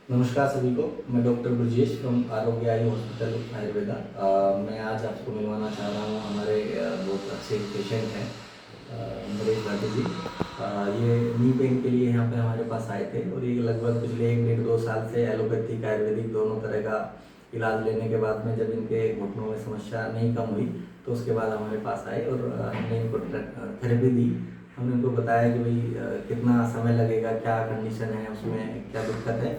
नमस्कार सभी को। मैं डॉक्टर ब्रजेश फ्रॉम आरोग्य आयु हॉस्पिटल आयुर्वेदा। मैं आज आपको मिलवाना चाह रहा हूँ हमारे बहुत अच्छे पेशेंट हैं नरेश भाटी जी। ये नी पेन के लिए यहाँ पे हमारे पास आए थे और ये लगभग पिछले 1 डेढ़ 2 साल से एलोपैथिक आयुर्वेदिक दोनों तरह का इलाज लेने के बाद में जब इनके घुटनों में समस्या नहीं कम हुई तो उसके बाद हमारे पास आए और हमने इनको थेरेपी दी। हमने उनको बताया कि भाई कितना समय लगेगा, क्या कंडीशन है, उसमें क्या दिक्कत है,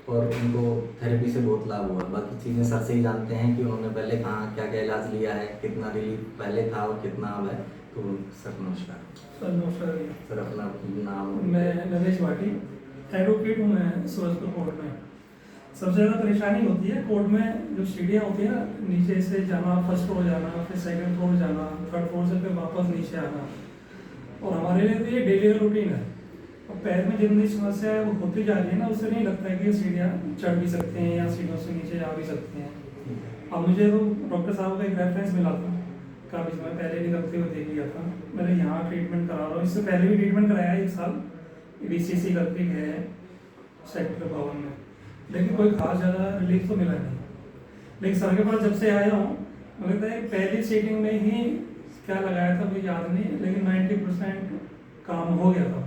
और उनको थेरेपी से बहुत लाभ हुआ। बाकी चीज़ें सर से ही जानते हैं कि उन्होंने पहले कहाँ क्या क्या इलाज लिया है, कितना रिलीफ पहले था और कितना अब है। तो सर नमस्कार। सर नमस्कार। सर अपना नाम। मैं नरेश भाटी, एडवोकेट हूँ मैं सूरजपुर कोर्ट में। सबसे ज़्यादा परेशानी होती है कोर्ट में, जो सीढ़ियाँ होती है ना, नीचे से जाना, फर्स्ट फ्लोर जाना, फिर सेकंड फ्लोर जाना, थर्ड फ्लोर से फिर वापस नीचे आना। और हमारे लिए तो ये डेली का रूटीन है। और पैर में जितनी समस्या है वो होती जा रही है ना, उससे नहीं लगता है कि सीढ़ियाँ चढ़ भी सकते हैं या सीढ़ियों से नीचे जा भी सकते हैं। अब मुझे तो डॉक्टर साहब का एक रेफरेंस मिला था, काफ़ी समय पहले भी करते हुए देख लिया था। मैंने यहाँ ट्रीटमेंट करा रहा हूँ, इससे पहले भी ट्रीटमेंट कराया है 1 साल, BCC करके है सेक्टर 52 में, लेकिन कोई खास ज़्यादा रिलीफ तो मिला नहीं। लेकिन सर के पास जब से आया हूँ, मुझे लगता है पहली सीटिंग में ही क्या लगाया था मुझे याद नहीं, लेकिन 90% काम हो गया था।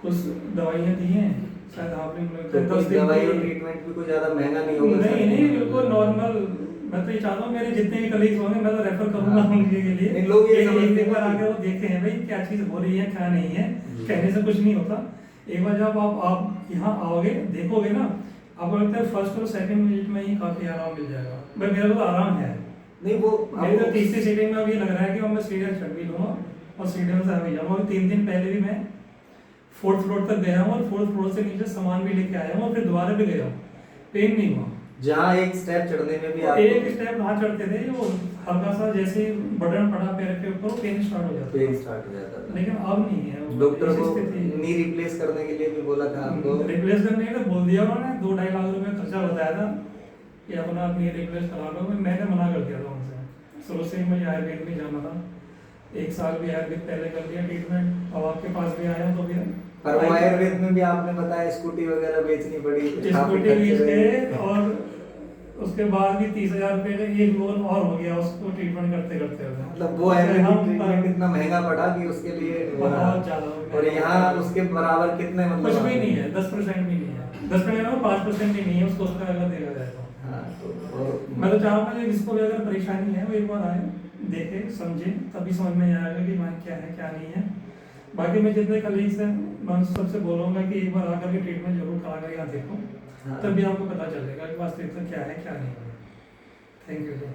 कुछ दवाइयाँ दी हैं, शायद आपने तो 10 दवाई और ट्रीटमेंट भी कोई ज़्यादा महंगा नहीं होगा? नहीं, बिल्कुल नॉर्मल। मैं तो ये चाहता हूँ मेरे जितने भी कलीग्स होंगे मैं तो रेफर करूँगा उनके के लिए। लोग ये एक बार आके वो देखते हैं भाई क्या चीज़ हो रही है क्या नहीं है। कहने से कुछ नहीं होता। एक बार जब आप यहाँ आओगे देखोगे ना, आपको लगता है फर्स्ट और सेकंड मिनट में ही काफ़ी आराम मिल जाएगा। भाई मेरा तो आराम है नहीं, वो मेरी तो तीसरी सीटिंग में अब ये लग रहा है कि मैं सीढ़ियाँ चढ़ भी लूँगा और सीढ़ियों से आ भी जाऊँगा। 3 दिन पहले भी मैं 4th फ्लोर तक गया हूँ और 4th फ्लोर से नीचे सामान भी लेके आया हूँ और फिर दोबारा भी गया हूँ, पेन नहीं हुआ। जहाँ एक स्टेप चढ़ने में भी आप एक स्टेप वहाँ चढ़ते थे, वो हल्का सा जैसे बटन पड़ा पैर के ऊपर, पेन स्टार्ट हो जाता था। लेकिन अब नहीं है। डॉक्टर को नी रिप्लेस करने के लिए भी बोला था आपको? रिप्लेस करने के लिए बोल दिया उन्होंने, 2-2.5 लाख रुपए खर्चा बताया था कि अपना नी रिप्लेस करा लो। मैंने मना कर दिया था उनसे। शुरू से ही मुझे आयुर्वेद में जाना था, 1 साल भी आयुर्वेद पहले कर दिया ट्रीटमेंट। अब आपके पास भी आया तो भी। पर वो आयुर्वेद में भी आपने बताया स्कूटी वगैरह बेचनी पड़ी, स्कूटी बेच के, और उसके बाद भी 30,000 रुपये का एक लोन और हो गया उसको ट्रीटमेंट करते करते। मतलब वो आयुर्वेदिक ट्रीटमेंट इतना महंगा पड़ा कि उसके लिए बहुत ज्यादा। और यहाँ उसके बराबर कितने मतलब कुछ भी नहीं है, 10% भी नहीं है। 10% में 5% भी नहीं है, उसको उसका अगर देखा जाए तो। हाँ, तो मैं तो चाहूँगा कि जिसको भी अगर परेशानी है वो एक बार आए, देखे, समझे, तभी समझ में आएगा कि वहाँ क्या है क्या नहीं है। बाकी मैं जितने कलीग्स हैं मैं सबसे बोलूँगा कि एक बार आकर के ट्रीटमेंट जरूर करा कर यहाँ देखो, तभी आपको पता चलेगा कि वास्तविकता क्या है क्या नहीं है। Thank you sir.